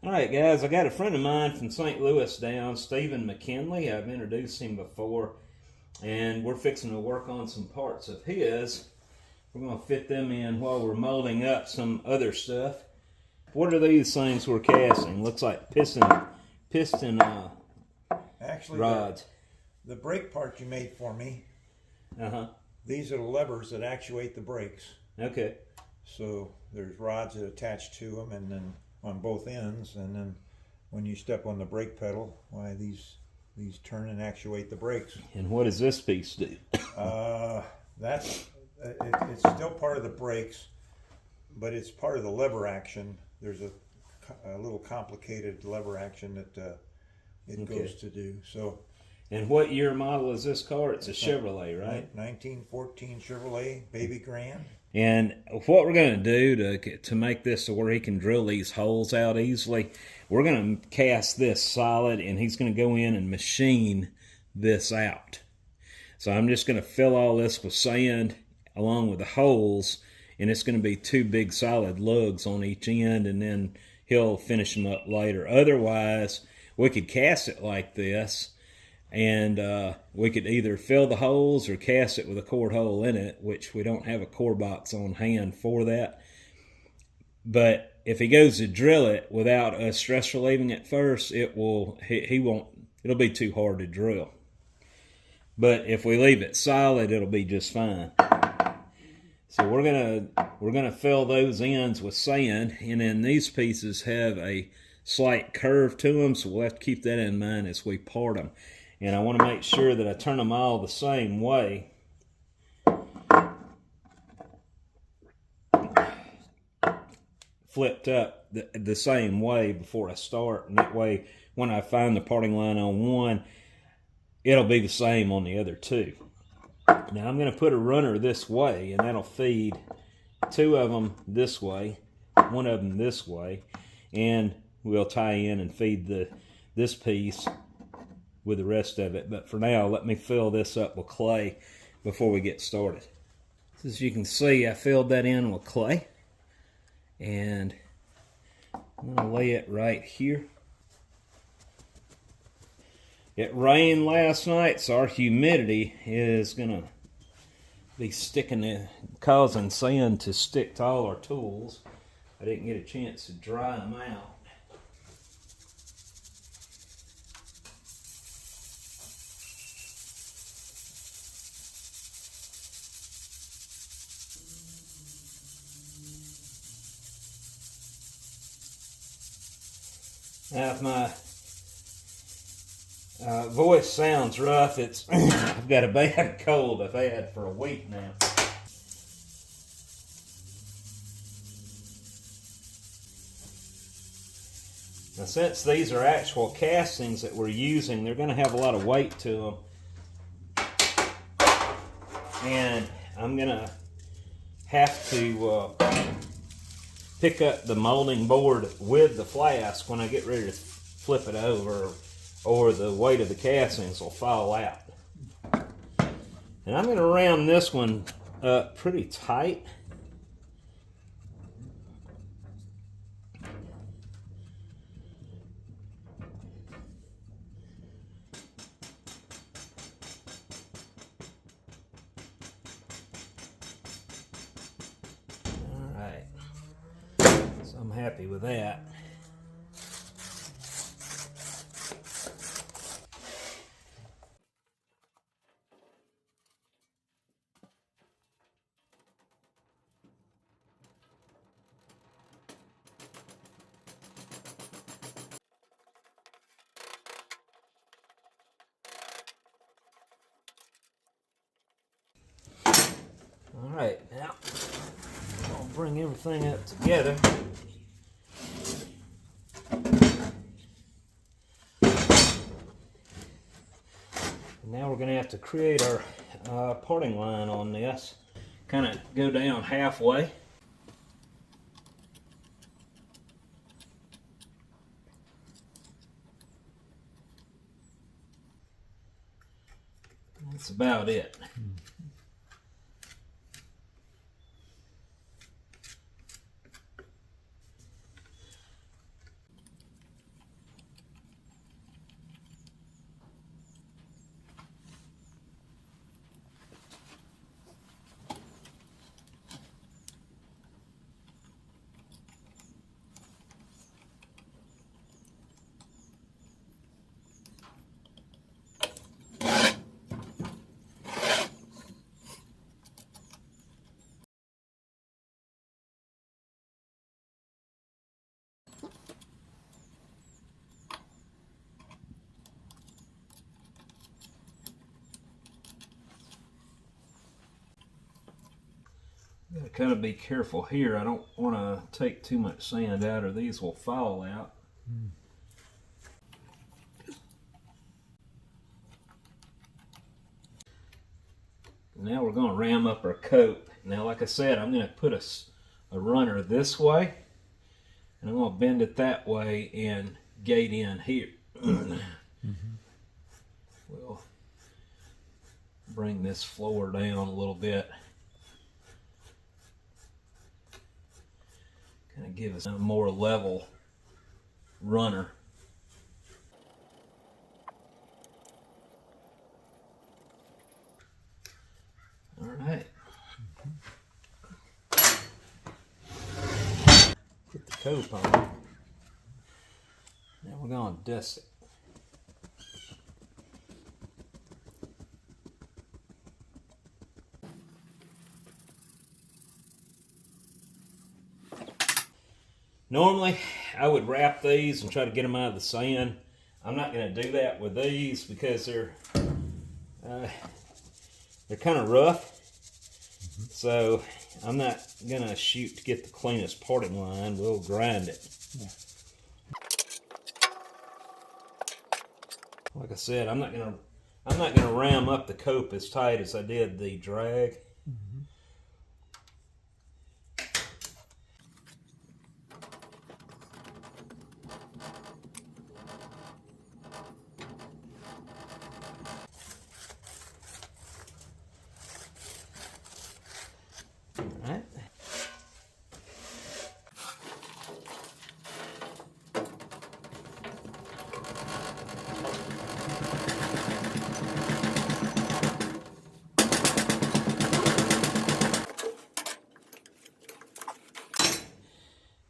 All right, guys, I got a friend of mine from St. Louis down, Steven Mckinley. I've introduced him before, and we're fixing to work on some parts of his. We're going to fit them in while we're molding up some other stuff. What are these things we're casting? Looks like piston Actually, rods. The brake part you made for me, Uh-huh. these are the levers that actuate the brakes. Okay. So there's rods that attach to them, and then on both ends, and then when you step on the brake pedal, why these turn and actuate the brakes. And what does this piece do? It's still part of the brakes, but it's part of the lever action. There's a little complicated lever action that it goes to do. So. And what year model is this car? It's a Chevrolet, right? 1914 Chevrolet Baby Grand. And what we're going to do to make this so where he can drill these holes out easily, we're going to cast this solid, and he's going to go in and machine this out. So I'm just going to fill all this with sand along with the holes, and it's going to be 2 big solid lugs on each end, and then he'll finish them up later. Otherwise, we could cast it like this, and we could either fill the holes or cast it with a core hole in it, which we don't have a core box on hand for that. But if he goes to drill it without us stress relieving it first, it'll be too hard to drill. But if we leave it solid, it'll be just fine. So we're gonna fill those ends with sand, and then these pieces have a slight curve to them, so we'll have to keep that in mind as we part them. And I want to make sure that I turn them all the same way. Flipped up the same way before I start, and that way when I find the parting line on one, it'll be the same on the other 2. Now I'm going to put a runner this way, and that'll feed 2 of them this way, 1 of them this way, and we'll tie in and feed this piece with the rest of it. But for now, let me fill this up with clay before we get started. As you can see, I filled that in with clay, and I'm going to lay it right here. It rained last night, so our humidity is going to be causing sand to stick to all our tools. I didn't get a chance to dry them out. Now, if my voice sounds rough, it's I've got a bad cold I've had for a week now. Now, since these are actual castings that we're using, they're going to have a lot of weight to them. And I'm going to have to pick up the molding board with the flask when I get ready to flip it over, or the weight of the castings will fall out. And I'm going to round this one up pretty tight. All right, so I'm happy with that. All right, now I'll bring everything up together. And now we're going to have to create our parting line on this. Kind of go down halfway. That's about it. Gotta kind of be careful here. I don't want to take too much sand out or these will fall out. Now we're going to ram up our coat. Now, like I said, I'm going to put a runner this way, and I'm going to bend it that way and gate in here. We'll bring this floor down a little bit. Kind of give us a more level runner. All right. Put the coat on. Now we're going to dust it. Normally, I would wrap these and try to get them out of the sand. I'm not going to do that with these because they're kind of rough. So I'm not going to shoot to get the cleanest parting line. We'll grind it. Like I said, I'm not going to ram up the cope as tight as I did the drag. Alright.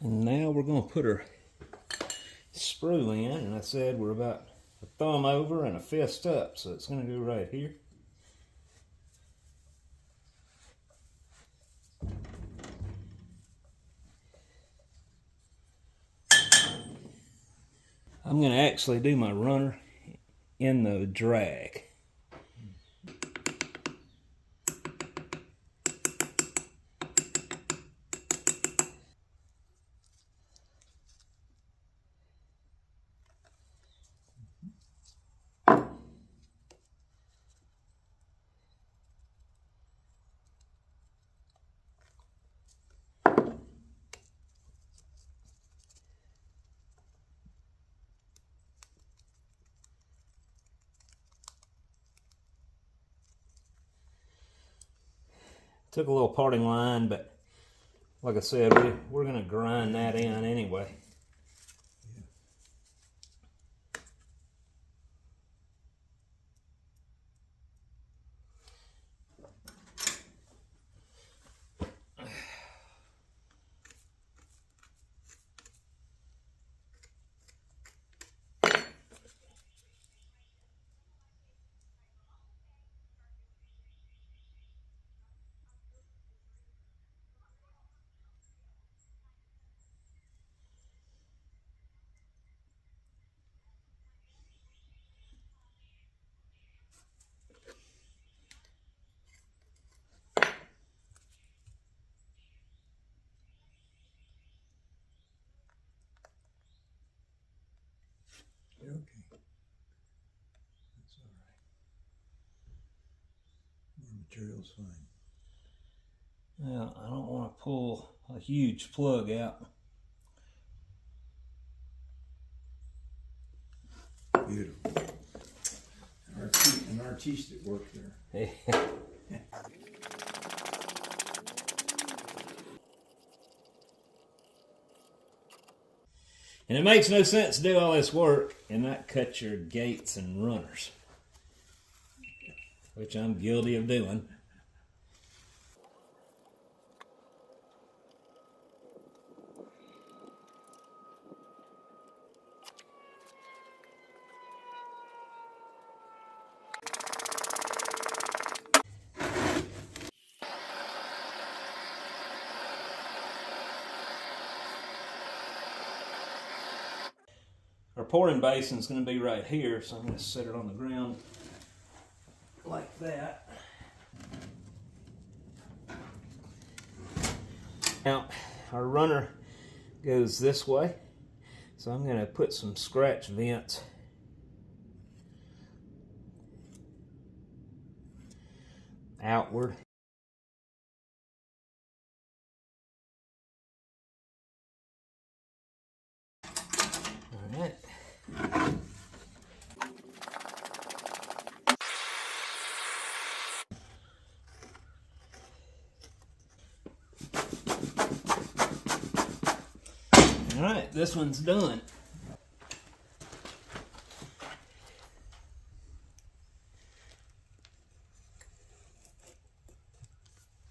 And now we're going to put our sprue in, and I said we're about a thumb over and a fist up, so it's going to go right here. I'm going to actually do my runner in the drag. Took a little parting line, but like I said, we're going to grind that in anyway. Okay. That's all right. More material's fine. Now, I don't want to pull a huge plug out. Beautiful. An artiste at work there. And it makes no sense to do all this work and not cut your gates and runners, which I'm guilty of doing. Our pouring basin is going to be right here, so I'm going to set it on the ground like that. Now, our runner goes this way, so I'm going to put some scratch vents outward. All right. All right, this one's done.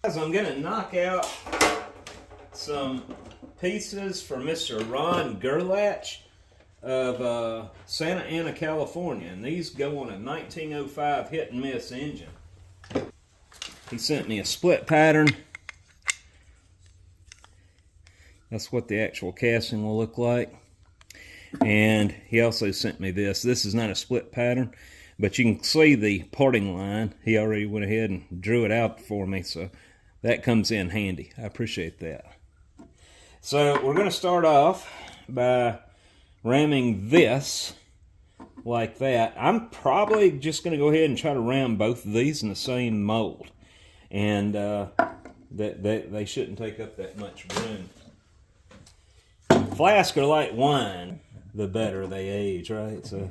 So I'm gonna knock out some pieces for Mr. Ron Gerlach of Santa Ana, California, and these go on a 1905 hit and miss engine. He sent me a split pattern. That's what the actual casting will look like. And he also sent me this. This is not a split pattern, but you can see the parting line. He already went ahead and drew it out for me, so that comes in handy. I appreciate that. So we're going to start off by ramming this like that. I'm probably just going to go ahead and try to ram both of these in the same mold. And they shouldn't take up that much room. Flasks are like wine. The better they age, right? So,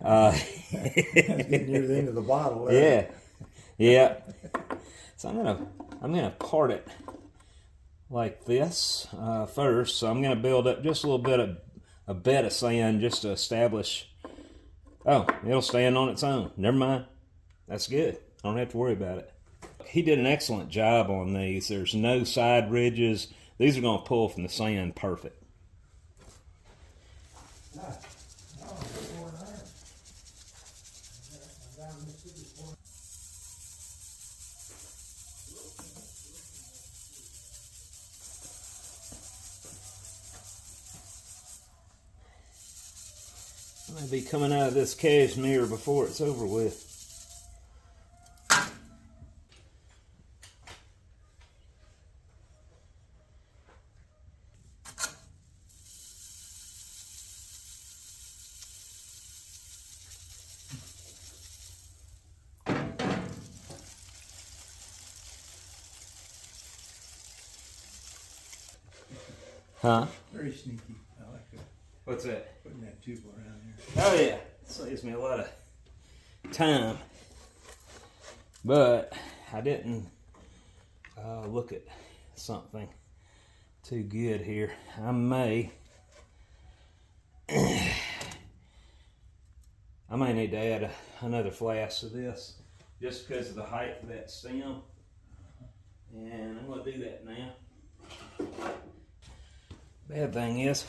Getting near the end of the bottle. Yeah, yeah. So I'm gonna part it like this first. So I'm gonna build up just a little bit of a bed of sand just to establish. Oh, it'll stand on its own. Never mind. That's good. I don't have to worry about it. He did an excellent job on these. There's no side ridges. These are gonna pull from the sand perfect. I may be coming out of this cashmere before it's over with. Huh? Very sneaky. I like it. What's that? Putting that tube around there. Oh yeah, saves me a lot of time. But I didn't look at something too good here. I may need to add another flask to this just because of the height of that stem. And I'm going to do that now. Bad thing is,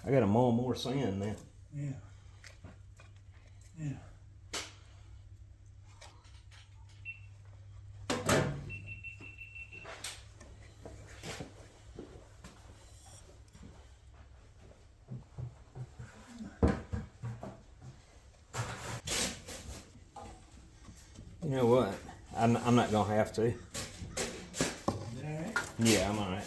I got to mull more sand now. Yeah. Yeah. You know what? I'm not going to have to. Is that all right? Yeah, I'm all right.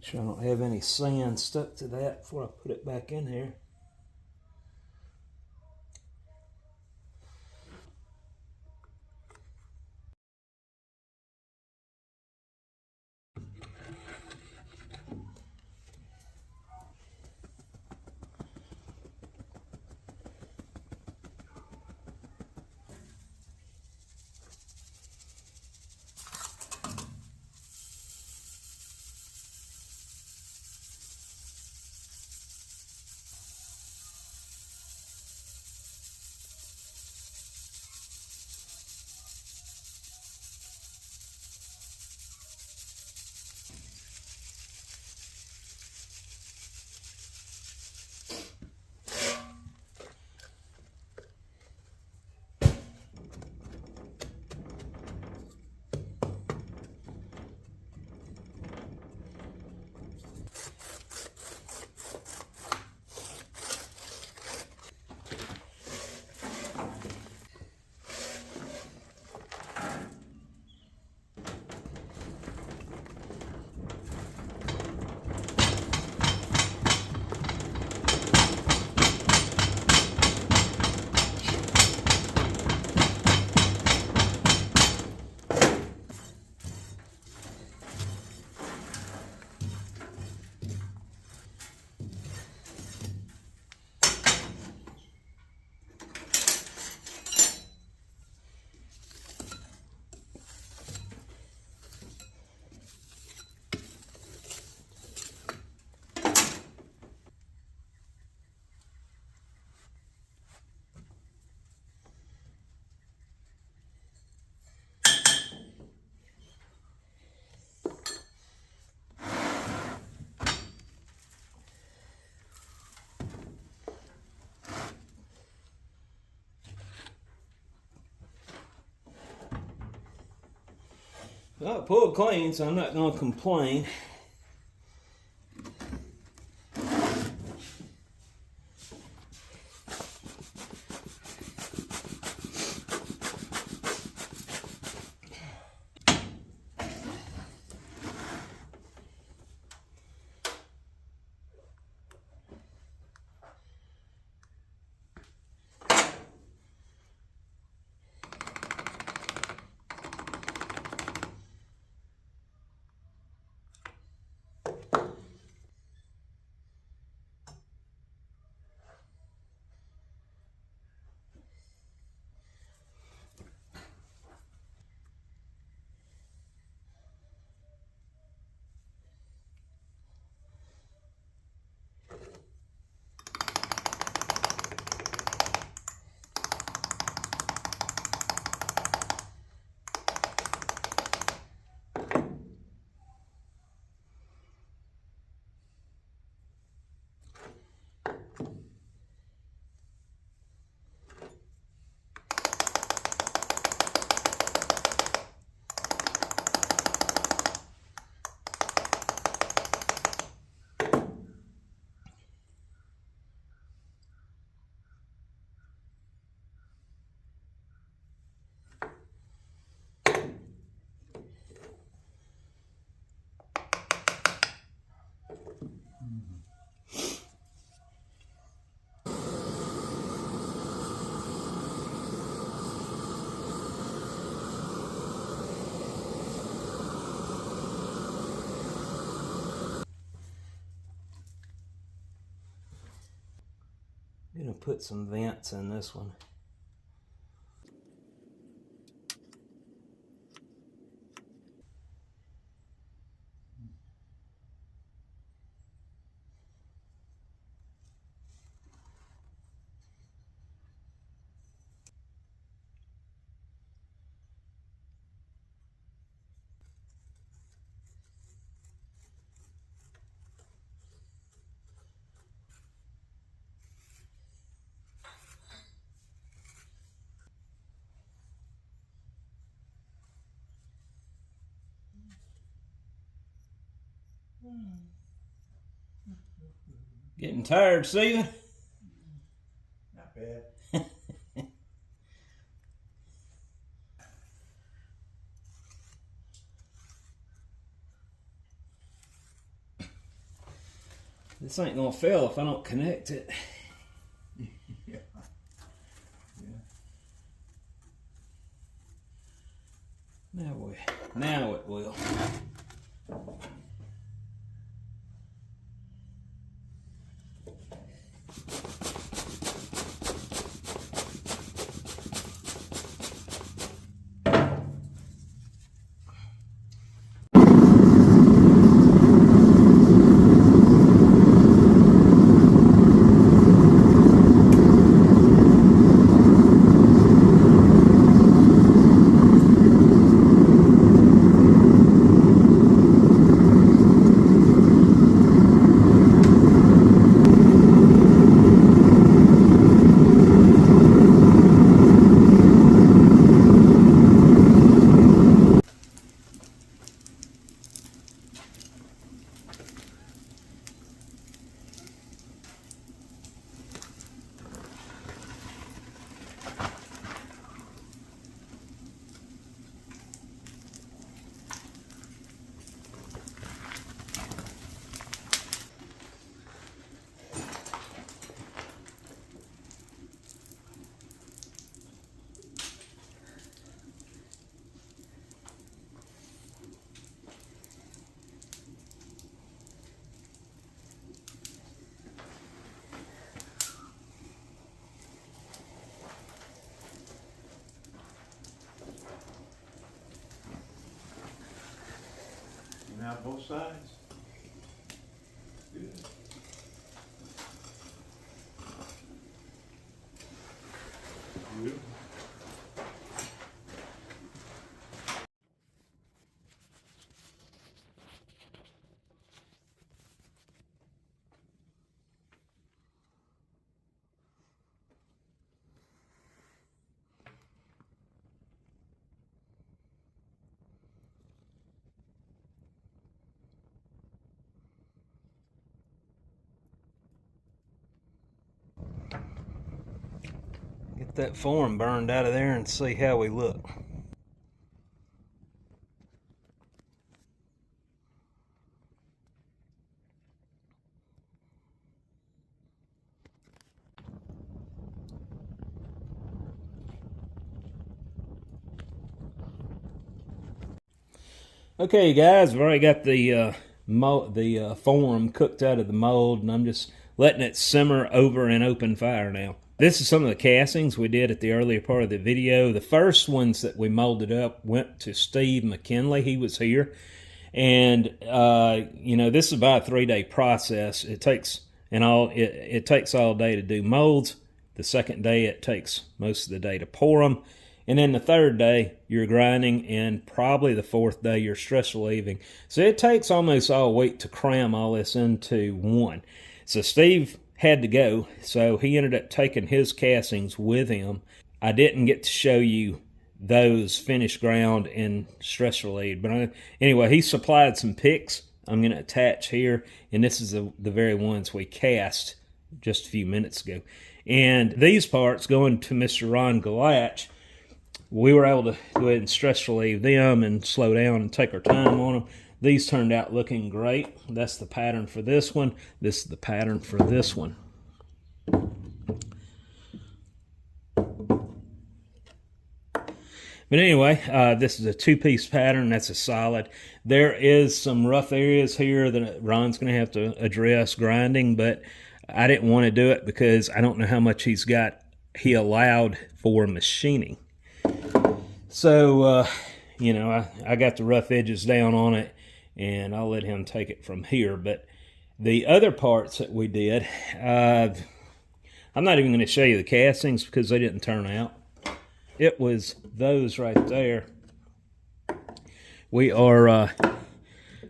Make sure I don't have any sand stuck to that before I put it back in here. Well, it pulled clean, so I'm not going to complain. I'm going to put some vents in this one. Getting tired, Steven? Not bad. This ain't gonna fail if I don't connect it. Yeah. Now it will. Now both sides. Good. Beautiful. Get that form burned out of there and see how we look. Okay, guys, I've already got the form cooked out of the mold, and I'm just letting it simmer over an open fire now. This is some of the castings we did at the earlier part of the video. The first ones that we molded up went to Steve Mckinley. He was here. And, you know, this is about a 3-day process. It takes it takes all day to do molds. The second day, it takes most of the day to pour them. And then the third day, you're grinding, and probably the fourth day, you're stress relieving. So it takes almost all week to cram all this into one. So Steve had to go, so he ended up taking his castings with him. I didn't get to show you those finished ground and stress relieved, but anyway, he supplied some picks I'm going to attach here, and this is the very ones we cast just a few minutes ago. And these parts going to Mr. Ron Galach, we were able to go ahead and stress relieve them and slow down and take our time on them. These turned out looking great. That's the pattern for this one. This is the pattern for this one. But anyway, this is a 2-piece pattern. That's a solid. There is some rough areas here that Ron's going to have to address grinding, but I didn't want to do it because I don't know how much he allowed for machining. So, you know, I got the rough edges down on it, and I'll let him take it from here. But the other parts that we did, I'm not even going to show you the castings because they didn't turn out. It was those right there.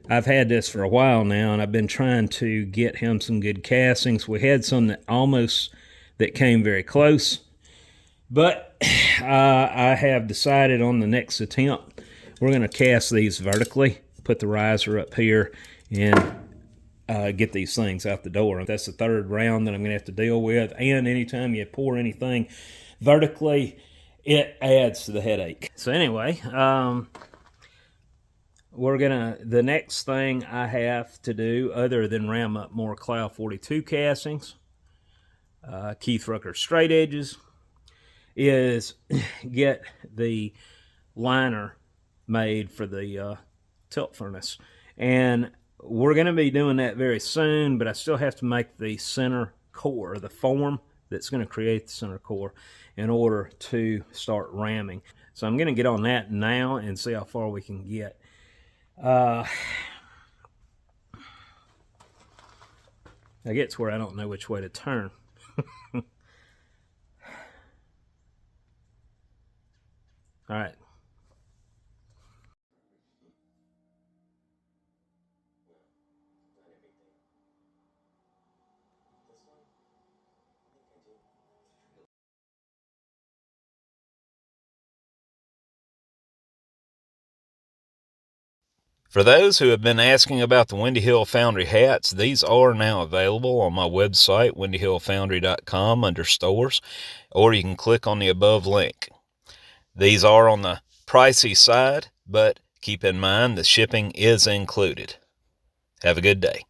I've had this for a while now, and I've been trying to get him some good castings. We had some that came very close, but I have decided on the next attempt, we're going to cast these vertically, put the riser up here, and get these things out the door. That's the third round that I'm going to have to deal with, and anytime you pour anything vertically, it adds to the headache. So anyway, the next thing I have to do, other than ram up more Cloud 42 castings, Keith Rucker straight edges, is get the liner made for the tilt furnace. And we're going to be doing that very soon, but I still have to make the center core, the form that's going to create the center core, in order to start ramming. So I'm going to get on that now and see how far we can get. I get to where I don't know which way to turn. All right. For those who have been asking about the Windy Hill Foundry hats, these are now available on my website, windyhillfoundry.com, under stores, or you can click on the above link. These are on the pricey side, but keep in mind the shipping is included. Have a good day.